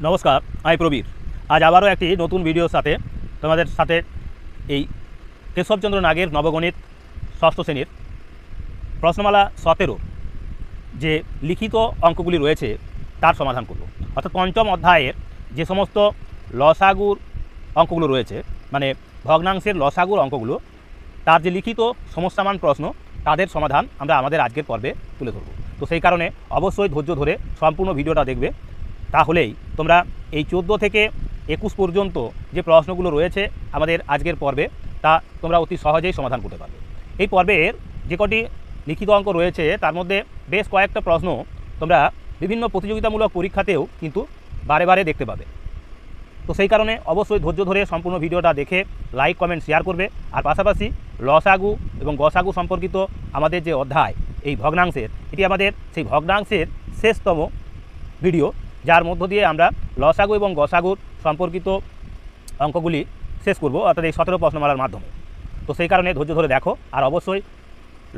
নমস্কার, আমি প্রবীর। আজ আবারও একটি নতুন ভিডিওর সাথে তোমাদের সাথে এই কেশবচন্দ্র নাগের নবগণিত ষষ্ঠ শ্রেণীর প্রশ্নমালা 17 যে লিখিত অঙ্কগুলি রয়েছে তার সমাধান করব। অর্থাৎ পঞ্চম অধ্যায়ের যে সমস্ত লসাগুর অঙ্কগুলো রয়েছে, মানে ভগ্নাংশের লসাগুর অঙ্কগুলো, তার যে লিখিত সমস্যামান প্রশ্ন তাদের সমাধান আমরা আমাদের আজকের পর্বে তুলে ধরব। তো সেই কারণে অবশ্যই ধৈর্য ধরে সম্পূর্ণ ভিডিওটা দেখবে, তাহলেই তোমরা এই 14 থেকে 21 পর্যন্ত যে প্রশ্নগুলো রয়েছে আমাদের আজকের পর্বে তা তোমরা অতি সহজেই সমাধান করতে পারবে। এই পর্বের যে কটি লিখিত অঙ্ক রয়েছে তার মধ্যে বেশ কয়েকটা প্রশ্ন তোমরা বিভিন্ন প্রতিযোগিতামূলক পরীক্ষাতেও কিন্তু বারে বারে দেখতে পাবে। তো সেই কারণে অবশ্যই ধৈর্য ধরে সম্পূর্ণ ভিডিওটা দেখে লাইক, কমেন্ট, শেয়ার করবে। আর পাশাপাশি লসাগু এবং গসাগু সম্পর্কিত আমাদের যে অধ্যায় এই ভগ্নাংশের, এটি আমাদের সেই ভগ্নাংশের শেষতম ভিডিও, যার মধ্য দিয়ে আমরা লসাগু এবং গসাগুর সম্পর্কিত অঙ্কগুলি শেষ করব, অর্থাৎ এই 17 প্রশ্নমালার মাধ্যমে। তো সেই কারণে ধৈর্য ধরে দেখো। আর অবশ্যই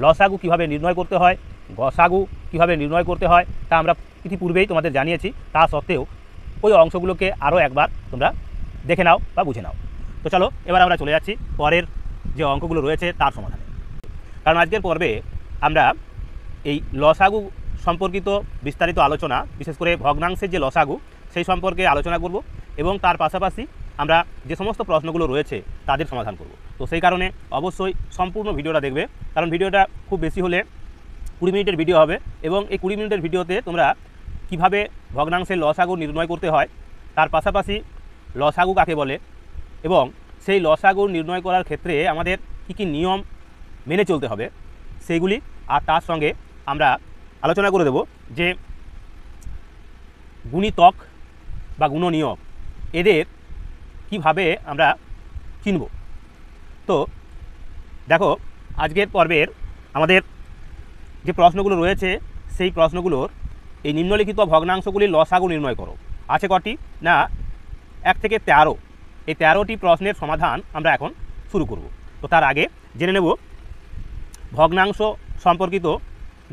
লসাগু কীভাবে নির্ণয় করতে হয়, গসাগু কীভাবে নির্ণয় করতে হয় তা আমরা ইতিপূর্বেই তোমাদের জানিয়েছি। তা সত্ত্বেও ওই অংশগুলোকে আরও একবার তোমরা দেখে নাও বা বুঝে নাও। তো চলো এবার আমরা চলে যাচ্ছি পরের যে অঙ্কগুলো রয়েছে তার সমাধানে। কারণ আজকের পর্বে আমরা এই লসাগু সম্পর্কিত বিস্তারিত আলোচনা, বিশেষ করে ভগ্নাংশের যে লসাগু সেই সম্পর্কে আলোচনা করব, এবং তার পাশাপাশি আমরা যে সমস্ত প্রশ্নগুলো রয়েছে তাদের সমাধান করব। তো সেই কারণে অবশ্যই সম্পূর্ণ ভিডিওটা দেখবে, কারণ ভিডিওটা খুব বেশি হলে 20 মিনিটের ভিডিও হবে, এবং এই 20 মিনিটের ভিডিওতে তোমরা কিভাবে ভগ্নাংশের লসাগু নির্ণয় করতে হয়, তার পাশাপাশি লসাগু কাকে বলে, এবং সেই লসাগু নির্ণয় করার ক্ষেত্রে আমাদের কী কী নিয়ম মেনে চলতে হবে সেইগুলি, আর তার সঙ্গে আমরা আলোচনা করে দেব যে গুণিতক বা গুণনীয়ক এদের কিভাবে আমরা চিনব। তো দেখো, আজকের পর্বের আমাদের যে প্রশ্নগুলো রয়েছে সেই প্রশ্নগুলোর এই নিম্নলিখিত ভগ্নাংশগুলির লসাগু নির্ণয় করো আছে কটি না 1 থেকে 13। এই 13টি প্রশ্নের সমাধান আমরা এখন শুরু করব। তো তার আগে জেনে নেব ভগ্নাংশ সম্পর্কিত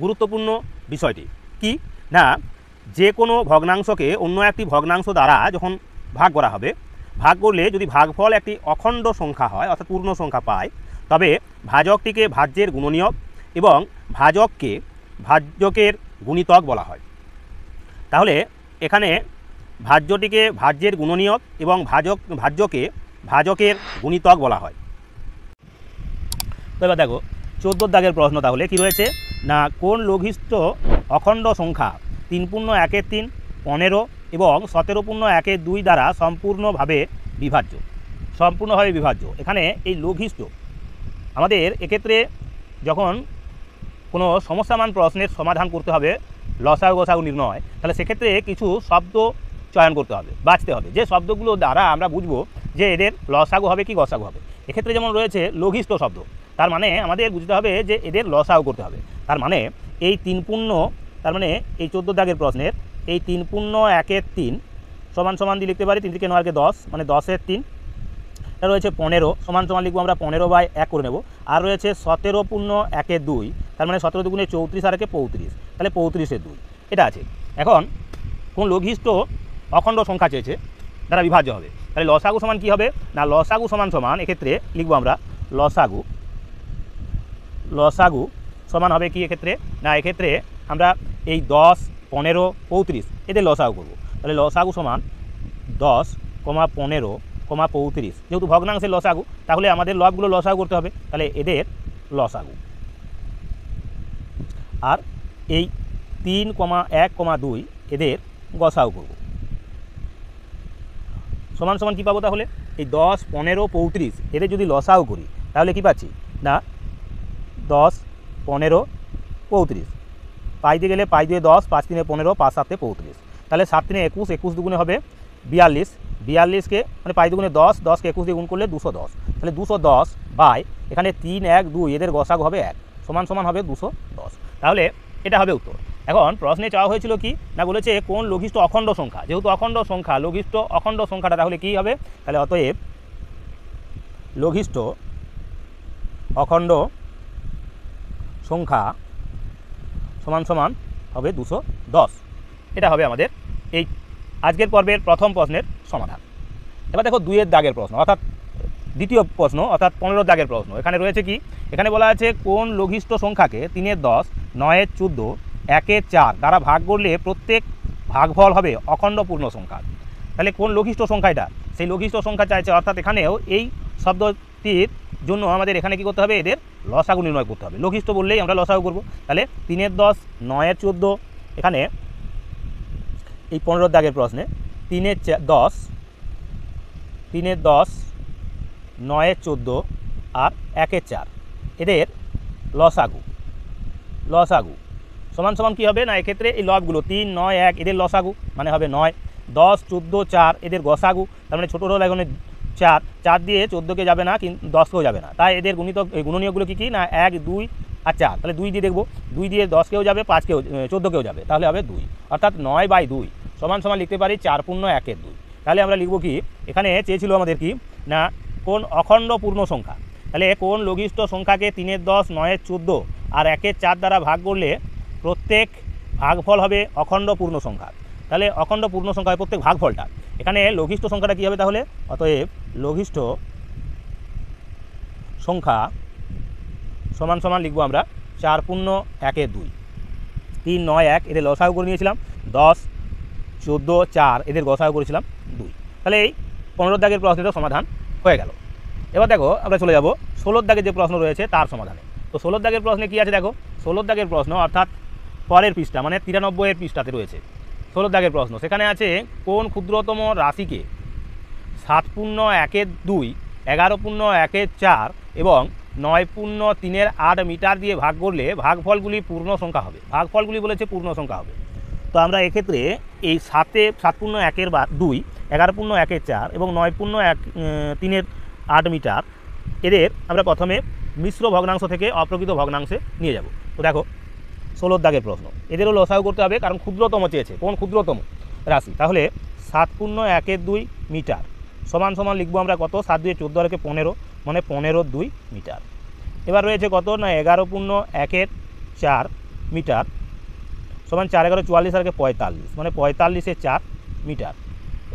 গুরুত্বপূর্ণ বিষয়টি কি না, যে কোনো ভগ্নাংশকে অন্য একটি ভগ্নাংশ দ্বারা যখন ভাগ করা হবে, ভাগ করলে যদি ভাগফল একটি অখণ্ড সংখ্যা হয়, অর্থাৎ পূর্ণ সংখ্যা পায়, তবে ভাজকটিকে ভাজ্যের গুণনীয়ক এবং ভাজককে ভাজ্যকের গুণিতক বলা হয়। তাহলে এখানে ভাজ্যটিকে ভাজ্যের গুণনীয়ক এবং ভাজ্যকে ভাজকের গুণিতক বলা হয়। তো এবার দেখো 14 দাগের প্রশ্ন তাহলে কি রয়েছে না, কোন লঘিষ্ঠ অখণ্ড সংখ্যা 3 পূর্ণ 1-এর 3, 15 এবং 17 পূর্ণ 1-এর 2 দ্বারা সম্পূর্ণভাবে বিভাজ্য। এখানে এই লঘিষ্ঠ আমাদের এক্ষেত্রে যখন কোনো সমস্যামান প্রশ্নের সমাধান করতে হবে, লসাগু গসাগু নির্ণয়, তাহলে সেক্ষেত্রে কিছু শব্দ চয়ন করতে হবে, বাছতে হবে, যে শব্দগুলো দ্বারা আমরা বুঝবো যে এদের লসাগু হবে কি গসাগু হবে। এক্ষেত্রে যেমন রয়েছে লঘিষ্ঠ শব্দ, তার মানে আমাদের বুঝতে হবে যে এদের লসাগু করতে হবে। তার মানে এই 3 পূর্ণ, তার মানে এই 14 দাগের প্রশ্নের এই 3 পূর্ণ 1-এর 3 সমান সমান দিয়ে লিখতে পারি 3 থেকে 9 10, মানে 10-এর 3। এটা রয়েছে 15 সমান সমান লিখবো আমরা 15/1 করে নেব। আর রয়েছে 17 পূর্ণ 1-এর 2, তার মানে 17 দুগুণে 34 আর 1-এ 35, তাহলে 35-এর 2 এটা আছে। এখন কোন লঘিষ্ঠ অখণ্ড সংখ্যা চেয়েছে দ্বারা বিভাজ্য হবে, তাহলে লসাগু সমান কী হবে না, লসাগু সমান এক্ষেত্রে লিখবো আমরা লসাগু সমান হবে কি এক্ষেত্রে না, এক্ষেত্রে আমরা এই 10, 15, 35 এদের লসাগু করব। তাহলে লসাগু সমান 10, 15, 35, যেহেতু ভগ্নাংশের লসাগু তাহলে আমাদের লবগুলো লসাগু করতে হবে, তাহলে এদের লসাগু। আর এই 3, 1, 2 এদের গসাগু করব। সমান সমান কী পাবো তাহলে, এই 10, 15, 35 এদের যদি লসাগু করি তাহলে কি পাচ্ছি না 10, 15, 35 পাইতে গেলে 5 2 10, 5 3 15, 5 7 35, তাহলে 7 3 21, 21 দুগুণে হবে 42, 42কে মানে 5 দুগুণে 10, 10কে 21 দিয়ে গুণ করলে 210, তাহলে 210 বাই এখানে 3, 1, 2 এদের গসাগু হবে 1 সমান সমান হবে 210। তাহলে এটা হবে উত্তর। এখন প্রশ্নে চাওয়া হয়েছিল কি না, বলেছে কোন লঘিষ্ঠ অখণ্ড সংখ্যা, যেহেতু অখণ্ড সংখ্যা লঘিষ্ঠ অখণ্ড সংখ্যাটা তাহলে কী হবে, তাহলে অতএব লঘিষ্ঠ অখণ্ড সংখ্যা সমান সমান হবে 210। এটা হবে আমাদের এই আজকের পর্বের প্রথম প্রশ্নের সমাধান। এবার দেখো 2-এর দাগের প্রশ্ন, অর্থাৎ দ্বিতীয় প্রশ্ন, অর্থাৎ 15 দাগের প্রশ্ন। এখানে রয়েছে কি, এখানে বলা আছে কোন লঘিষ্ঠ সংখ্যাকে 3-এর 10, 9-এর 14, 1-এর 4 দ্বারা ভাগ করলে প্রত্যেক ভাগফল হবে অখণ্ড পূর্ণ সংখ্যা। তাহলে কোন লঘিষ্ঠ সংখ্যা এটা, সেই লঘিষ্ঠ সংখ্যা চাইছে, অর্থাৎ এখানেও এই শব্দটির জন্য আমাদের এখানে কি করতে হবে, এদের লসাগু নির্ণয় করতে হবে। লঘিষ্ঠ বললেই আমরা লসাগু করব। তাহলে 3-এর 10, 9-এর 14, এখানে এই 15 দাগের প্রশ্নে 3-এর 10, 9-এর 14 আর 1-এর 4 এদের লসাগু সমান সমান কী হবে না, এক্ষেত্রে এই লবগুলো 3, 9, 1 এদের লসাগু মানে হবে 9, 10, 14, 4 এদের গসাগু, তার মানে ছোটো হলো এখন 4 দিয়ে 14কে যাবে না, কিন্তু 10কেও যাবে না, তাই এদের গুণনীয়কগুলো কী কী না 1, 2 আর 4। তাহলে 2 দিয়ে দেখব, 2 দিয়ে 10কেও যাবে, 5কেও 14কেও যাবে, তাহলে হবে 2, অর্থাৎ 9/2 সমান সমান লিখতে পারি 4 পূর্ণ 1-এর 2। তাহলে আমরা লিখব কি, এখানে চেয়েছিল আমাদের কি না কোন অখণ্ড পূর্ণ সংখ্যা। তাহলে কোন লঘিষ্ঠ সংখ্যাকে 3-এর 10, 9-এর 14 আর 1-এর 4 দ্বারা ভাগ করলে প্রত্যেক ভাগফল হবে অখণ্ড পূর্ণ সংখ্যা। তাহলে অখণ্ড পূর্ণ সংখ্যা হয় প্রত্যেক ভাগফলটা। এখানে লঘিষ্ঠ সংখ্যাটা কী হবে তাহলে, অতএব লঘিষ্ঠ সংখ্যা সমান সমান লিখব আমরা 4 পূর্ণ 1-এর 2, 3, 9, 1 এদের লসাগু করে নিয়েছিলাম, 10, 14, 4 এদের গসাগু করেছিলাম 2। তাহলে এই 15 দাগের প্রশ্নের সমাধান হয়ে গেল। এবার দেখো আমরা চলে যাব 16 দাগের যে প্রশ্ন রয়েছে তার সমাধানে। তো 16 দাগের প্রশ্নে কী আছে দেখো, 16 দাগের প্রশ্ন অর্থাৎ পরের পৃষ্ঠা মানে 93-এর পৃষ্ঠাতে রয়েছে 16 দাগের প্রশ্ন। সেখানে আছে কোন ক্ষুদ্রতম রাশিকে 7 পূর্ণ 1-এর 2, 11 পূর্ণ 1-এর 4 এবং 9 পূর্ণ 3-এর 8 মিটার দিয়ে ভাগ করলে ভাগফলগুলি পূর্ণ সংখ্যা হবে। ভাগফলগুলি বলেছে পূর্ণ সংখ্যা হবে। তো আমরা এক্ষেত্রে এই 7 পূর্ণ 1-এর 2, 11 পূর্ণ 1-এর 4 এবং 9 পূর্ণ 3-এর 8 মিটার এদের আমরা প্রথমে মিশ্র ভগ্নাংশ থেকে অপ্রকৃত ভগ্নাংশে নিয়ে যাব। তো দেখো 16 দাগের প্রশ্ন, এদেরও লসাগু করতে হবে কারণ ক্ষুদ্রতম চেয়েছে, কোন ক্ষুদ্রতম রাশি। তাহলে 7 পূর্ণ 1-এর 2 মিটার সমান সমান লিখবো আমরা কত, 7 2 14 আর 15 মানে 15/2 মিটার। এবার রয়েছে কত না 11 পূর্ণ 1-এর 4 মিটার সমান 4 11 44 আর 45 মানে 45-এর 4 মিটার।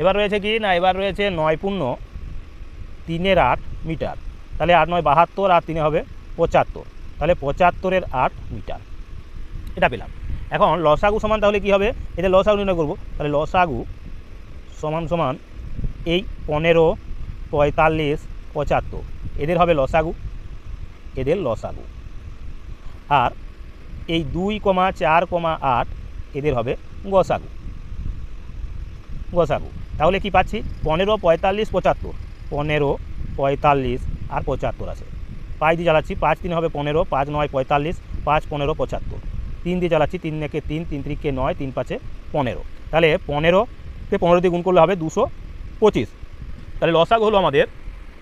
এবার রয়েছে কি না, এবার রয়েছে 9 পূর্ণ 3-এর 8 মিটার। তাহলে 8 9 72 আর 3 হবে 75, তাহলে 75-এর 8 মিটার। এটা পেলাম। এখন লসাগু সমান তাহলে কি হবে, এদের লসাগু নির্ণয় করব। তাহলে লসাগু সমান সমান এই 15, 45, 75 এদের হবে লসাগু, এদের লসাগু। আর এই 2, 4, 8 এদের হবে গসাগু। তাহলে কি পাচ্ছি 15, 45, 75, 15, 45 আর 75 আছে। 5 দিয়ে চালাচ্ছি, 5 3 হবে 15, 5 9 45, 5 15 75, 3 দিয়ে চালাচ্ছি, 3 1 3, 3 3 9, 3 5 15। তাহলে 15কে 15 দিয়ে গুণ করলে হবে 225। তাহলে লসাগু হলো আমাদের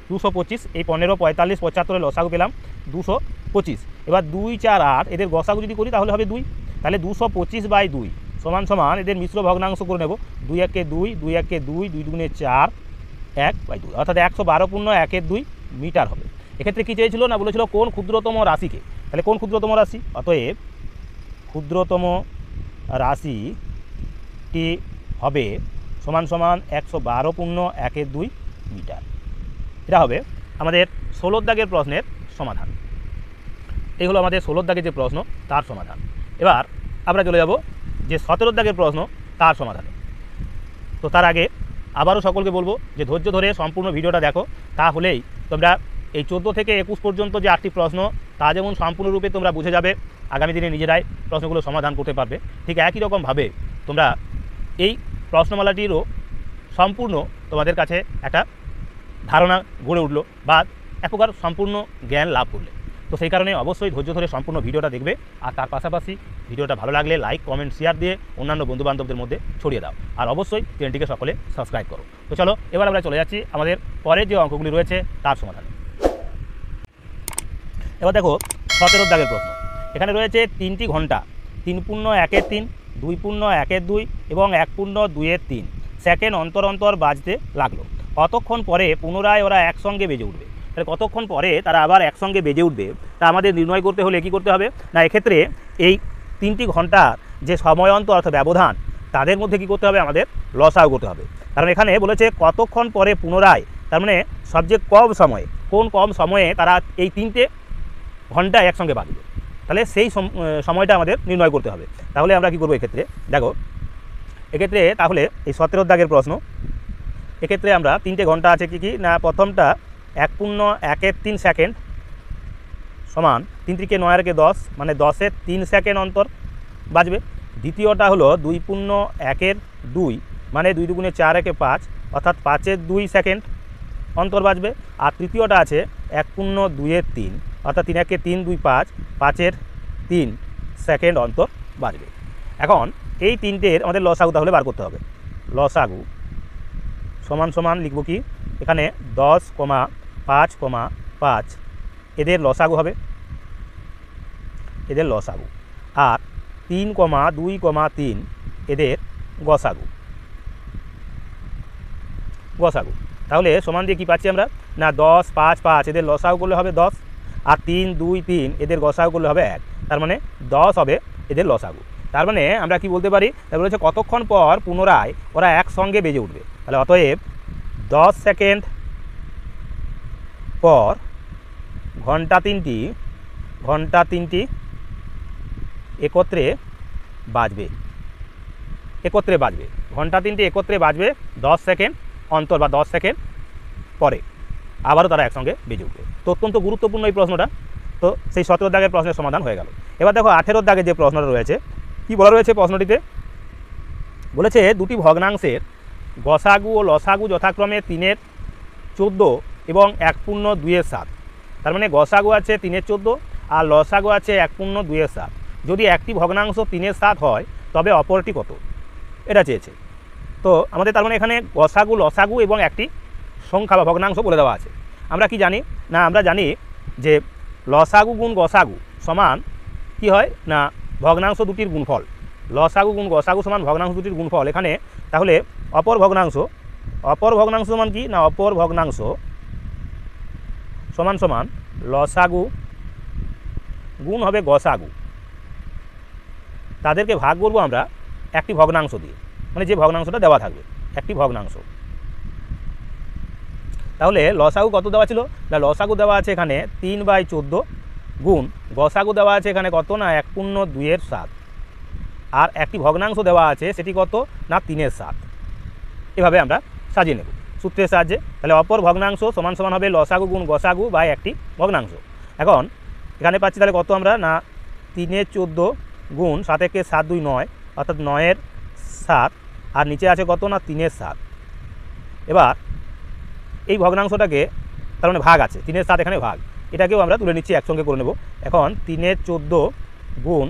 225। এই 15, 45, 75-এর লসাগু পেলাম 225। এবার 2 4 8 এদের গসাগু যদি করি তাহলে হবে 2। তাহলে 225/2 সমান সমান এদের মিশ্র ভগ্নাংশ করে নেব, 2 1 2, 2 1 2, 2 2 4, 1/2 অর্থাৎ 112 পূর্ণ 1-এর 2 মিটার হবে। এক্ষেত্রে কী চেয়েছিল না, বলেছিল কোন ক্ষুদ্রতম রাশিকে। তাহলে কোন ক্ষুদ্রতম রাশি, অতএব ক্ষুদ্রতম রাশিটি হবে সমান সমান 112 পূর্ণ 1-এর 2 মিটার। এটা হবে আমাদের 16 দাগের প্রশ্নের সমাধান। এই হলো আমাদের 16 দাগের যে প্রশ্ন তার সমাধান। এবার আমরা চলে যাব যে 17 দাগের প্রশ্ন তার সমাধানে। তো তার আগে আবারও সকলকে বলবো যে ধৈর্য ধরে সম্পূর্ণ ভিডিওটা দেখো, তাহলেই তোমরা এই 14 থেকে 21 পর্যন্ত যে 8টি প্রশ্ন তা যেমন সম্পূর্ণরূপে তোমরা বুঝে যাবে, আগামী দিনে নিজেরাই প্রশ্নগুলো সমাধান করতে পারবে, ঠিক একই রকমভাবে তোমরা এই প্রশ্নমালাটিরও সম্পূর্ণ তোমাদের কাছে একটা ধারণা গড়ে উঠলো বা এক প্রকার সম্পূর্ণ জ্ঞান লাভ করলে। তো সেই কারণে অবশ্যই ধৈর্য ধরে সম্পূর্ণ ভিডিওটা দেখবে, আর তার পাশাপাশি ভিডিওটা ভালো লাগলে লাইক কমেন্ট শেয়ার দিয়ে অন্যান্য বন্ধুবান্ধবদের মধ্যে ছড়িয়ে দাও, আর অবশ্যই চ্যানেলটিকে সকলে সাবস্ক্রাইব করো। তো চলো এবার আমরা চলে যাচ্ছি আমাদের পরের যে অঙ্কগুলি রয়েছে তার সমাধানে। এবার দেখো 17 দাগের প্রশ্ন। এখানে রয়েছে 3টি ঘন্টা 3 পূর্ণ 1-এর 3, 2 পূর্ণ 1-এর 2 এবং 1 পূর্ণ 2-এর 3 সেকেন্ড অন্তর অন্তর বাজতে লাগলো। কতক্ষণ পরে পুনরায় ওরা একসঙ্গে বেজে উঠবে। তাহলে কতক্ষণ পরে তারা আবার একসঙ্গে বেজে উঠবে তা আমাদের নির্ণয় করতে হলে কী করতে হবে না, এক্ষেত্রে এই 3টি ঘন্টার যে সময় অন্তর অর্থাৎ ব্যবধান তাদের মধ্যে কী করতে হবে, আমাদের লসাগু করতে হবে। কারণ এখানে বলেছে কতক্ষণ পরে পুনরায়, তার মানে সবচেয়ে কম সময়ে, কোন কম সময়ে তারা এই 3টে ঘন্টা একসঙ্গে বাজবে, তাহলে সেই সময়টা আমাদের নির্ণয় করতে হবে। তাহলে আমরা কী করবো এক্ষেত্রে, দেখো এক্ষেত্রে তাহলে এই 17 দাগের প্রশ্ন, এক্ষেত্রে আমরা 3টে ঘন্টা আছে কী কী না, প্রথমটা 1.1 সেকেন্ড সমান 3 × 9 = 10, মানে 10-এর 3 সেকেন্ড অন্তর বাজবে। দ্বিতীয়টা হলো 2.1 মানে 2 × 2 = 4, 1 = 5, অর্থাৎ 5-এর 2 সেকেন্ড অন্তর বাজবে। আর তৃতীয়টা আছে 1.2 অর্থাৎ 3 × 1 = 3, 2 = 5, 5-এর 3 সেকেন্ড অন্তর বাজবে। এখন এই 3টের আমাদের লসাগু তাহলে বার করতে হবে। লসাগু সমান সমান লিখব কি, এখানে 10,5,5 এদের লসাগু হবে, এদের লসাগু। আর 3,2,3 এদের গসাগু। তাহলে সমান দিয়ে কি পাচ্ছি আমরা না, 10, 5, 5 এদের লসাগু করলে হবে 10, আর 3, 2, 3 এদের গসাগু করলে হবে 1, তার মানে 10 হবে এদের লসাগু। তার মানে আমরা কি বলতে পারি, তাহলে বলেছে কতক্ষণ পর পুনরায় ওরা একসঙ্গে বেজে উঠবে। তাহলে অতএব 10 সেকেন্ড পর ঘন্টা তিনটি একত্রে বাজবে, ঘন্টা তিনটি একত্রে বাজবে 10 সেকেন্ড অন্তর বা 10 সেকেন্ড পরে আবারও তারা একসঙ্গে বেজে উঠবে। তো অত্যন্ত গুরুত্বপূর্ণ এই প্রশ্নটা। তো সেই 17 দাগের প্রশ্নের সমাধান হয়ে গেল। এবার দেখো 18 দাগে যে প্রশ্নটা রয়েছে, কি বলা রয়েছে প্রশ্নটিতে, বলেছে দুটি ভগ্নাংশের গসাগু ও লসাগু যথাক্রমে 3-এর 14 এবং 1.2-এর 7। তার মানে গসাগু আছে 3-এর 14 আর লসাগু আছে 1.2-এর 7। যদি একটি ভগ্নাংশ 3-এর 7 হয় তবে অপরটি কত, এটা চেয়েছে। তো আমাদের তার মানে এখানে গসাগু, লসাগু এবং একটি সংখ্যা বা ভগ্নাংশ বলে দেওয়া আছে। আমরা কি জানি না, আমরা জানি যে লসাগু গুণ গসাগু সমান কি হয় না, ভগ্নাংশ দুটির গুণফল। লসাগু গুণ গসাগু সমান ভগ্নাংশ দুটির গুণফল। এখানে তাহলে অপর ভগ্নাংশ সমান কি না, অপর ভগ্নাংশ সমান সমান লসাগু গুণ হবে গসাগু। তাদেরকে ভাগ করব আমরা একটি ভগ্নাংশ দিয়ে, মানে যে ভগ্নাংশটা দেওয়া থাকবে একটি ভগ্নাংশ। তাহলে লসাগু কত দেওয়া ছিল না, লসাগু দেওয়া আছে এখানে 3/14 গুণ গসাগু দেওয়া আছে এখানে কত না 1.2-এর 7, আর একটি ভগ্নাংশ দেওয়া আছে সেটি কত না 3-এর 7। এভাবে আমরা সাজিয়ে নেব সূত্রের সাহায্যে। তাহলে অপর ভগ্নাংশ সমান সমান হবে লসাগু গুণ গসাগু বা একটি ভগ্নাংশ। এখন এখানে পাচ্ছি তাহলে কত আমরা না 3-এর 14 গুণ 7 × 7 = 9, অর্থাৎ 9-এর 7, আর নিচে আছে কত না 3-এর 7। এবার এই ভগ্নাংশটাকে তার মানে ভাগ আছে 3-এর 7, এখানে ভাগ, এটাকেও আমরা তুলে নিচ্ছি, একসঙ্গে করে নেব। এখন 3-এর 14 গুণ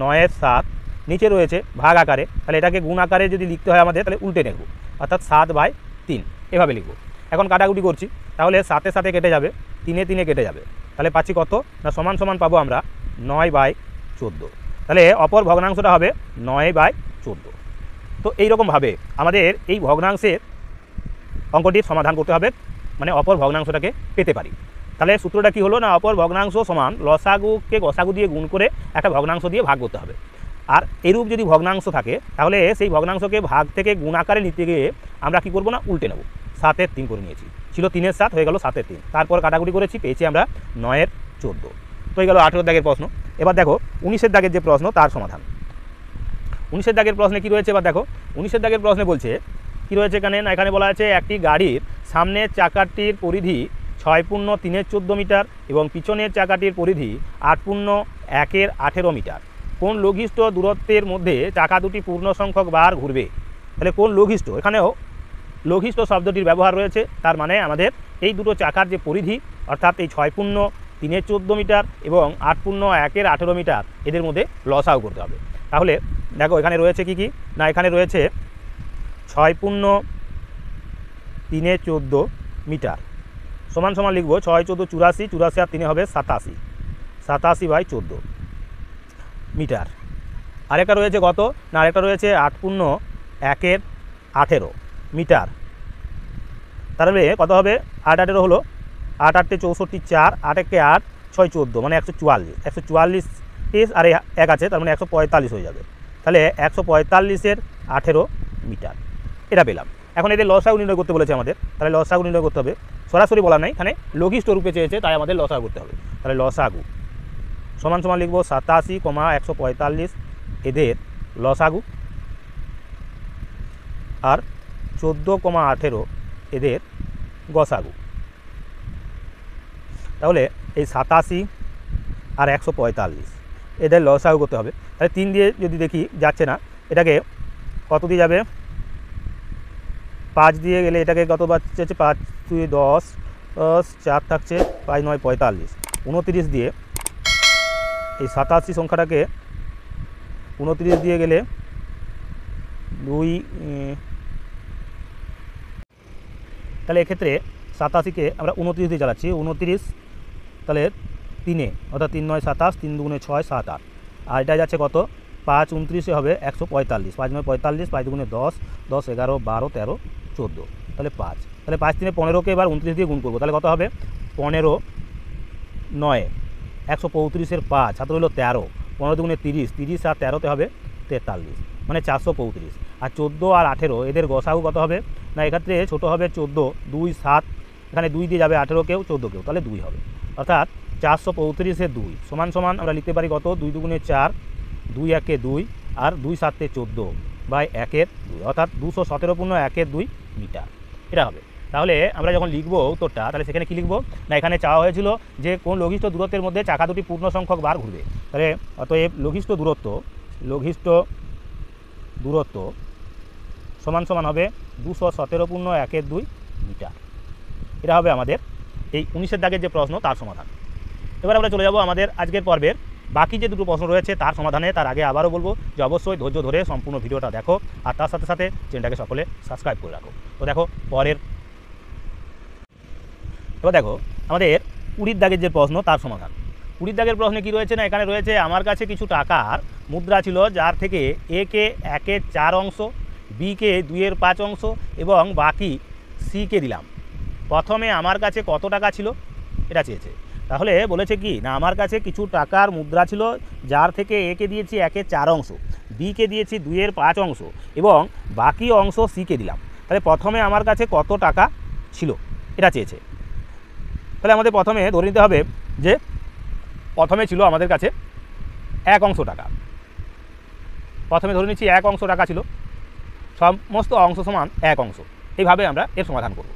9-এর 7 নিচে রয়েছে ভাগ আকারে, তাহলে এটাকে গুণ আকারে যদি লিখতে হয় আমাদের তাহলে উল্টে নেব, অর্থাৎ 7/3 এভাবে লিখব। এখন কাটাকুটি করছি, তাহলে 7-এ 7 কেটে যাবে, 3-এ 3 কেটে যাবে, তাহলে পাচ্ছি কত না সমান সমান পাবো আমরা 9/14। তাহলে অপর ভগ্নাংশটা হবে 9/14। তো এইরকমভাবে আমাদের এই ভগ্নাংশের অঙ্কটির সমাধান করতে হবে, মানে অপর ভগ্নাংশটাকে পেতে পারি। তাহলে সূত্রটা কি হলো না, অপর ভগ্নাংশ সমান লসাগুকে গসাগু দিয়ে গুণ করে একটা ভগ্নাংশ দিয়ে ভাগ করতে হবে। আর এরূপ যদি ভগ্নাংশ থাকে তাহলে সেই ভগ্নাংশকে ভাগ থেকে গুণ আকারে নিতে গিয়ে আমরা কি করব না, উল্টে নেব। 7-এর 3 করে নিয়েছি, ছিল 3-এর 7 হয়ে গেল 7-এর 3, তারপর কাটাকুটি করেছি, পেয়েছি আমরা 9-এর 14। তো হয়ে গেল 18 দাগের প্রশ্ন। এবার দেখো 19-এর দাগের যে প্রশ্ন তার সমাধান। 19-এর দাগের প্রশ্নে কি রয়েছে, এবার দেখো 19-এর দাগের প্রশ্নে বলছে কি রয়েছে এখানে না, এখানে বলা আছে একটি গাড়ির সামনের চাকাটির পরিধি 6.314 মিটার এবং পিছনের চাকাটির পরিধি 8.118 মিটার। কোন লঘিষ্ঠ দূরত্বের মধ্যে চাকা দুটি পূর্ণ সংখ্যক বার ঘুরবে। তাহলে কোন লঘিষ্ঠ, এখানেও লঘিষ্ঠ শব্দটির ব্যবহার রয়েছে। তার মানে আমাদের এই দুটো চাকার যে পরিধি অর্থাৎ এই 6.314 মিটার এবং 8.118 মিটার এদের মধ্যে লসাগু করতে হবে। তাহলে দেখো এখানে রয়েছে কি কি না, এখানে রয়েছে 6.314 মিটার সমান সমান লিখব 6 × 14 = 84, 84 আর 3 হবে 87, 87/14 মিটার। আরেকটা রয়েছে কত না, আরেকটা রয়েছে 8.118 মিটার। তাহলে কত হবে, 8 হলো 8 8 64 4, 8 1 8, 6 14 মানে 144, 144 আর 1 আছে, তার মানে 145 হয়ে যাবে। তাহলে 145-এর 18 মিটার, এটা পেলাম। এখন এদের লসাগু নির্ণয় করতে বলেছে আমাদের, তাহলে লসাগু নির্ণয় করতে হবে। সরাসরি বলা নাই, এখানে লঘিষ্ঠ রূপে চেয়েছে, তাই আমাদের লসাগু করতে হবে। তাহলে লসাগু সমান সমান লিখব 87,145 এদের লসাগু আর 14,18 এদের গসাগু। তাহলে এই 87 আর 145 এদের লসাগু করতে হবে। তাহলে 3 দিয়ে যদি দেখি যাচ্ছে না, এটাকে কত দিয়ে যাবে, 5 দিয়ে গেলে এটাকে কত বাচ্চা, 5 2 10, 4 থাকছে, 5 9 45, 29 দিয়ে এই 87 সংখ্যাটাকে 29 দিয়ে গেলে 2, তাহলে এক্ষেত্রে 87কে আমরা 29 দিয়ে চালাচ্ছি, 29 তাহলে 3-এ, অর্থাৎ 3 9 27, 3 2 6 7 8, আর এটা যাচ্ছে কত, 5 29-এ হবে 145, 5 9 45, 5 2 10, 10 11 12 13 14, তাহলে 5, তাহলে 5 3 15কে এবার 29 দিয়ে গুণ করবো, তাহলে কত হবে 15 9 135-এর 5, হাতে হলো 13, 15 2 30, 30 আর 13তে হবে 43, মানে 435। আর 14 আর 18 এদের গসাগু কত হবে, না এক্ষেত্রে ছোটো হবে 14, 2 7, এখানে 2 দিয়ে যাবে 18কেও 14কেও, তাহলে 2 হবে, অর্থাৎ 435-এর 2 সমান সমান আমরা লিখতে পারি কত, 2 2 4, 2 1 2 আর 2 7 14 বাই 1 2, অর্থাৎ 217.1 মিটার, এটা হবে। তাহলে আমরা যখন লিখবো উত্তরটা, তাহলে সেখানে কী লিখবো, না এখানে চাওয়া হয়েছিল যে কোন লঘিষ্ঠ দূরত্বের মধ্যে চাকা দুটি পূর্ণ সংখ্যক বার ঘুরবে। তাহলে অতএব লঘিষ্ঠ দূরত্ব সমান সমান হবে 217.1 মিটার, এটা হবে আমাদের এই 19-এর দাগের যে প্রশ্ন তার সমাধান। এবার আমরা চলে যাব আমাদের আজকের পর্বের বাকি যে দুটো প্রশ্ন রয়েছে তার সমাধানে। তার আগে আবারও বলবো যে অবশ্যই ধৈর্য ধরে সম্পূর্ণ ভিডিওটা দেখো, আর তার সাথে সাথে চ্যানেলটাকে সকলে সাবস্ক্রাইব করে রাখো। তো দেখো পরের, এবার দেখো আমাদের 20 দাগের যে প্রশ্ন তার সমাধান। 20 দাগের প্রশ্নে কী রয়েছে, না এখানে রয়েছে আমার কাছে কিছু টাকার মুদ্রা ছিল যার থেকে এ কে 1/4 অংশ, বি কে 2/5 অংশ এবং বাকি সি কে দিলাম। প্রথমে আমার কাছে কত টাকা ছিল এটা চেয়েছে। তাহলে বলেছে কি, না আমার কাছে কিছু টাকার মুদ্রা ছিল যার থেকে এ কে দিয়েছি 1/4 অংশ, বি কে দিয়েছি 2/5 অংশ এবং বাকি অংশ সি কে দিলাম। তাহলে প্রথমে আমার কাছে কত টাকা ছিল এটা চেয়েছে। তাহলে আমাদের প্রথমে ধরে নিতে হবে যে প্রথমে ছিল আমাদের কাছে 1 অংশ টাকা, প্রথমে ধরে নিচ্ছি 1 অংশ টাকা ছিল, সমস্ত অংশ সমান 1 অংশ, এইভাবে আমরা এর সমাধান করব।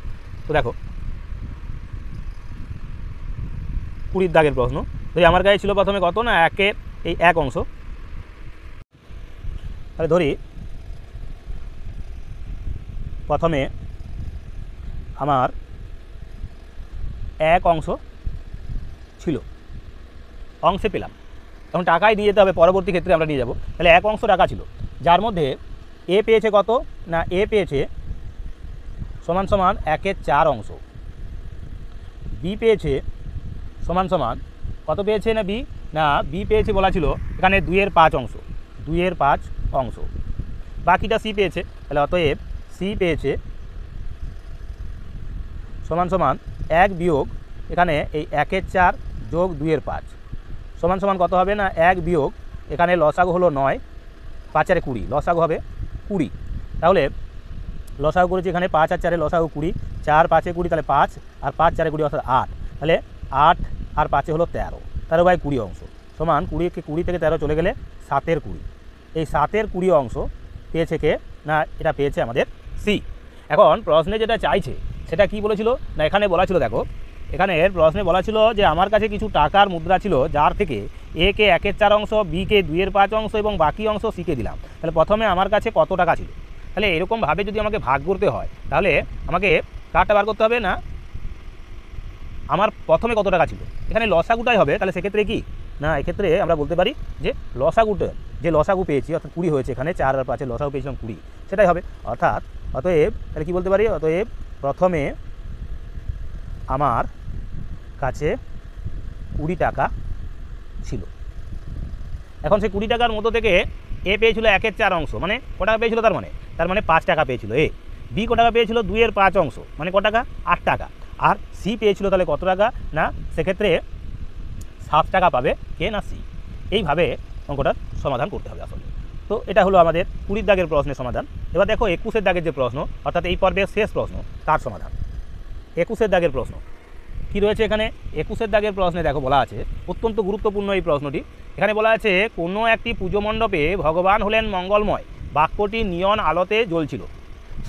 তো দেখো 20 দাগের প্রশ্ন, যদি আমার কাছে ছিল প্রথমে কত, না 1 অংশ, তাহলে ধরি প্রথমে আমার 1 অংশ ছিল, অংশে পেলাম, এখন টাকায় নিয়ে যেতে হবে, পরবর্তী ক্ষেত্রে আমরা নিয়ে যাব। তাহলে 1 অংশ টাকা ছিল যার মধ্যে এ পেয়েছে কত, না এ পেয়েছে সমান সমান 1/4 অংশ, বি পেয়েছে সমান সমান কত পেয়েছে, না বি পেয়েছে বলা ছিল এখানে 2/5 অংশ, 2/5 অংশ, বাকিটা সি পেয়েছে। তাহলে অতএব সি পেয়েছে সমান সমান 1 বিয়োগ এখানে এই 1/4 যোগ 2/5 সমান সমান কত হবে, না 1 বিয়োগ এখানে লসাগু হলো 9, 5 আর 20, লসাগু হবে 20। তাহলে লসাগু করেছি এখানে 5 আর 4 লসাগু 20, 4 5 20, তাহলে 5 আর 5 4 20 অর্থাৎ 8, তাহলে 8 আর 5 হলো 13, 13/20 অংশ সমান 20 থেকে 13 চলে গেলে 7/20, এই 7/20 অংশ পেয়েছে কে, না এটা পেয়েছে আমাদের সি। এখন প্রশ্নে যেটা চাইছে সেটা কি বলেছিল, না এখানে বলা ছিল, দেখো এখানে প্রশ্নে বলা ছিল যে আমার কাছে কিছু টাকার মুদ্রা ছিল যার থেকে এ কে 1/4 অংশ, বি কে 2/5 অংশ এবং বাকি অংশ সি কে দিলাম। তাহলে প্রথমে আমার কাছে কত টাকা ছিল, তাহলে এরকমভাবে যদি আমাকে ভাগ করতে হয় তাহলে আমাকে কারটা বার করতে হবে, না আমার প্রথমে কত টাকা ছিল, এখানে লসাগুটাই হবে। তাহলে সেক্ষেত্রে কি, না এক্ষেত্রে আমরা বলতে পারি যে লসাগুটা, যে লসাগু পেয়েছি অর্থাৎ 20 হয়েছে, এখানে 4 আর 5 লসাগু পেয়েছিলাম 20, সেটাই হবে। অর্থাৎ অতএব তাহলে কী বলতে পারি, অতএব প্রথমে আমার কাছে 20 টাকা ছিল। এখন সেই 20 টাকার মধ্যে থেকে এ পেয়েছিল 1/4 অংশ, মানে ক টাকা পেয়েছিল, তার মানে 5 টাকা পেয়েছিল এ, বি ক টাকা পেয়েছিল 2/5 অংশ, মানে ক টাকা 8 টাকা, আর সি পেয়েছিল তাহলে কত টাকা, না সেক্ষেত্রে 7 টাকা পাবে কে, না সি। এইভাবে অঙ্কটার সমাধান করতে হবে আসলে। তো এটা হলো আমাদের 20 দাগের প্রশ্নের সমাধান। এবার দেখো 21 দাগের যে প্রশ্ন, অর্থাৎ এই পর্বের শেষ প্রশ্ন, তার সমাধান। 21 দাগের প্রশ্ন কি রয়েছে এখানে? 21 দাগের প্রশ্নে দেখো বলা আছে, অত্যন্ত গুরুত্বপূর্ণ এই প্রশ্নটি। এখানে বলা আছে কোনো একটি পুজো মণ্ডপে ভগবান হলেন মঙ্গলময়, বাক্যটি নিয়ন আলোতে জ্বলছিল।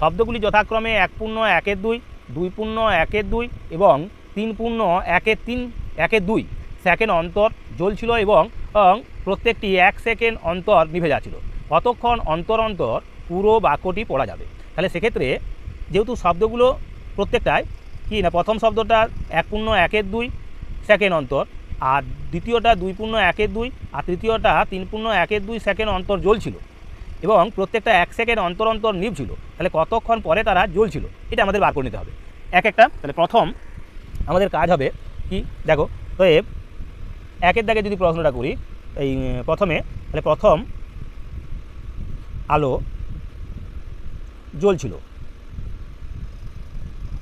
শব্দগুলি যথাক্রমে 1.1/2, 2.1/2 এবং 3.1/2 সেকেন্ড অন্তর জ্বলছিল এবং প্রত্যেকটি 1 সেকেন্ড অন্তর নিভে যাচ্ছিল। কতক্ষণ অন্তর অন্তর পুরো বাক্যটি পড়া যাবে? তাহলে সেক্ষেত্রে যেহেতু শব্দগুলো প্রত্যেকটায় কি না, প্রথম শব্দটা 1.1/2 সেকেন্ড অন্তর, আর দ্বিতীয়টা 2.1/2, আর তৃতীয়টা 3.1/2 সেকেন্ড অন্তর জ্বলছিল এবং প্রত্যেকটা 1 সেকেন্ড অন্তর অন্তর নিভছিল, তাহলে কতক্ষণ পরে তারা জ্বলছিল এটা আমাদের বার করে নিতে হবে এক একটা। তাহলে প্রথম আমাদের কাজ হবে কি দেখো, তো একের দাগে যদি প্রশ্নটা করি, এই প্রথমে, তাহলে প্রথম আলো জ্বলছিল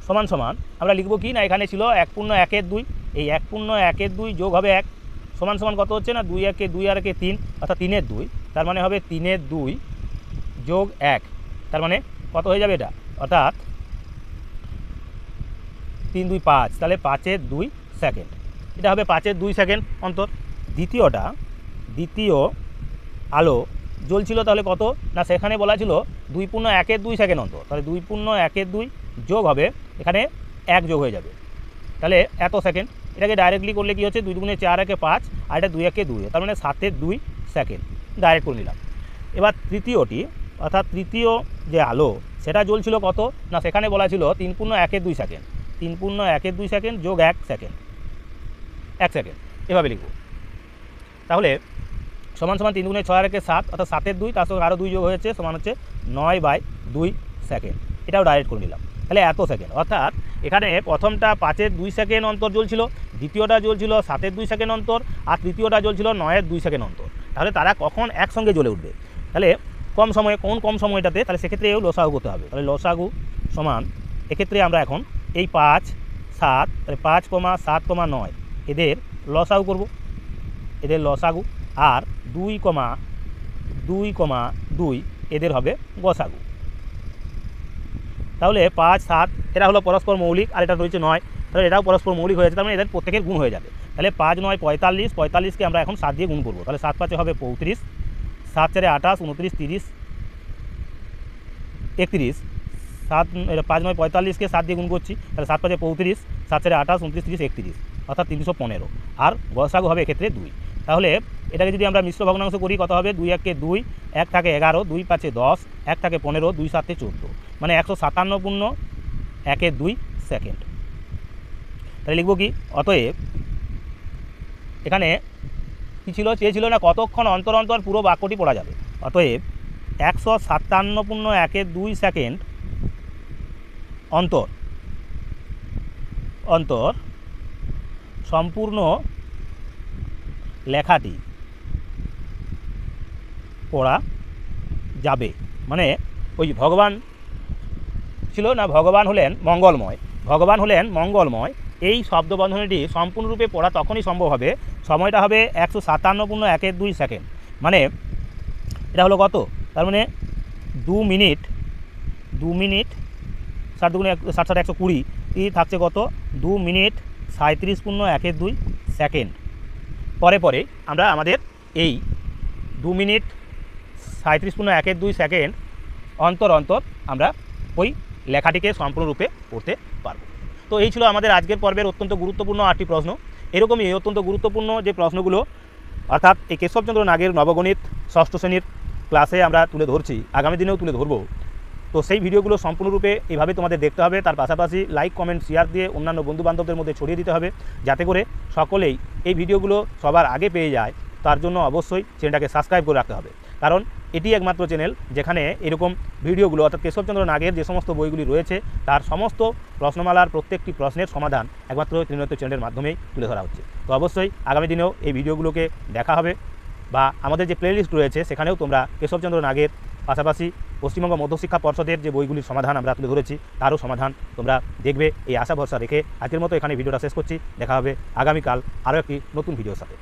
সমান সমান আমরা লিখব কি না, এখানে ছিল 1.1/2, এই 1.1/2 যোগ হবে 1 সমান সমান কত হচ্ছে না 2 আর 3, অর্থাৎ 3/2, তার মানে হবে 3/2 যোগ 1, তার মানে কত হয়ে যাবে এটা, অর্থাৎ 3 2 5, তাহলে 5/2 সেকেন্ড, এটা হবে 5/2 সেকেন্ড অন্তর। দ্বিতীয় আলো জ্বলছিল তাহলে কত না, সেখানে বলা ছিল 2.1/2 সেকেন্ড অন্তর, তাহলে 2.1/2 যোগ হবে এখানে 1 যোগ হয়ে যাবে, তাহলে এত সেকেন্ড। এটাকে ডাইরেক্টলি করলে কি হচ্ছে 2 × 4 = 5, আর এটা 2 × 2, তার মানে 7/2 সেকেন্ড ডাইরেক্ট করে নিলাম। এবার তৃতীয়টি, অর্থাৎ তৃতীয় যে আলো সেটা জ্বলছিল কত না, সেখানে বলা ছিল 3.1/2 সেকেন্ড, 3.1/2 সেকেন্ড যোগ 1 সেকেন্ড, 1 সেকেন্ড এভাবে লিখব। তাহলে সমান সমান 3 × 6 = 7, অর্থাৎ 7/2, তার সঙ্গে আরও 2 যোগ হয়েছে, সমান হচ্ছে 9/2 সেকেন্ড, এটাও ডাইরেক্ট করে নিলাম। তাহলে এত সেকেন্ড, অর্থাৎ এখানে প্রথমটা 5/2 সেকেন্ড অন্তর জ্বলছিল, দ্বিতীয়টা জ্বলছিল 7/2 সেকেন্ড অন্তর, আর তৃতীয়টা জ্বলছিল 9/2 সেকেন্ড অন্তর। তাহলে তারা কখন একসঙ্গে জ্বলে উঠবে? তাহলে কম সময়ে, কম সময়টাতে, তাহলে সেক্ষেত্রে এও লসাগু করতে হবে। তাহলে লসাগু সমান, এক্ষেত্রে আমরা এখন এই 5 7, তাহলে 5, 7, 9 এদের লসাগু করব, এদের লসাগু, আর 2,2,2 এদের হবে গসাগু। তাহলে 5 7 এটা হলো পরস্পর মৌলিক, আর এটা রয়েছে 9, তাহলে এটাও পরস্পর মৌলিক হয়েছে, তার মানে এদের প্রত্যেকের গুণ হয়ে যাবে। তাহলে 5 9 45, 45কে আমরা এখন 7 দিয়ে গুণ করবো, তাহলে 7 5 হবে 35, 7 4 28, 29, 30, 31, 7 5 9 45কে 7 দিয়ে গুণ করছি, তাহলে 7 5 35, 7 4 28, 29, 30, 31, অর্থাৎ 315, আর গসাগু হবে এক্ষেত্রে 2। তাহলে এটাকে যদি আমরা মিশ্র ভগ্নাংশ করি কত হবে, 2 1 2, 1 থাকে 11, 2 5 10, 1 থাকে 15, 2 7 14, মানে 157.1/2 সেকেন্ড। তাহলে লিখব কি, অতএব এখানে কী ছিল, চেয়েছিল না কতক্ষণ অন্তর অন্তর পুরো বাক্যটি পড়া যাবে। অতএব 157.1/2 সেকেন্ড অন্তর অন্তর সম্পূর্ণ লেখাটি পড়া যাবে। মানে ওই ভগবান ছিল না, ভগবান হলেন মঙ্গলময়, ভগবান হলেন মঙ্গলময়, এই শব্দবন্ধনীটি সম্পূর্ণরূপে পড়া তখনই সম্ভব হবে, সময়টা হবে 157.1/2 সেকেন্ড। মানে এটা হলো কত, তার মানে 2 মিনিট 7 2 7 7 120, থাকছে কত 2 মিনিট 37.1/2 সেকেন্ড। পরে আমরা আমাদের এই 2 মিনিট 37.1/2 সেকেন্ড অন্তর অন্তর আমরা ওই লেখাটিকে সম্পূর্ণরূপে পড়তে পারব। তো এই ছিল আমাদের আজকের পর্বের অত্যন্ত গুরুত্বপূর্ণ 8টি প্রশ্ন। এরকমই অত্যন্ত গুরুত্বপূর্ণ যে প্রশ্নগুলো, অর্থাৎ এই কেশবচন্দ্র নাগের নবগণিত ষষ্ঠ শ্রেণীর ক্লাসে আমরা তুলে ধরছি, আগামী দিনেও তুলে ধরব। তো সেই ভিডিওগুলো সম্পূর্ণরূপে এইভাবে তোমাদের দেখতে হবে, তার পাশাপাশি লাইক কমেন্ট শেয়ার দিয়ে অন্যান্য বন্ধুবান্ধবদের মধ্যে ছড়িয়ে দিতে হবে, যাতে করে সকলেই এই ভিডিওগুলো সবার আগে পেয়ে যায়। তার জন্য অবশ্যই চ্যানেলটাকে সাবস্ক্রাইব করে রাখতে হবে, কারণ এটি একমাত্র চ্যানেল যেখানে এরকম ভিডিওগুলো, অর্থাৎ কেশবচন্দ্র নাগের যে সমস্ত বইগুলি রয়েছে তার সমস্ত প্রশ্নমালার প্রত্যেকটি প্রশ্নের সমাধান একমাত্র ত্রিনয়ন চ্যানেলের মাধ্যমেই তুলে ধরা হচ্ছে। তো অবশ্যই আগামী দিনেও এই ভিডিওগুলোকে দেখা হবে, বা আমাদের যে প্লেলিস্ট রয়েছে সেখানেও তোমরা কেশবচন্দ্র নাগের পাশাপাশি পশ্চিমবঙ্গ মধ্যশিক্ষা পর্ষদের যে বইগুলির সমাধান আমরা তুলে ধরেছি তারও সমাধান তোমরা দেখবে, এই আশা ভরসা রেখে আজকের মতো এখানে ভিডিওটা শেষ করছি। দেখা হবে আগামীকাল আরও একটি নতুন ভিডিওর সাথে।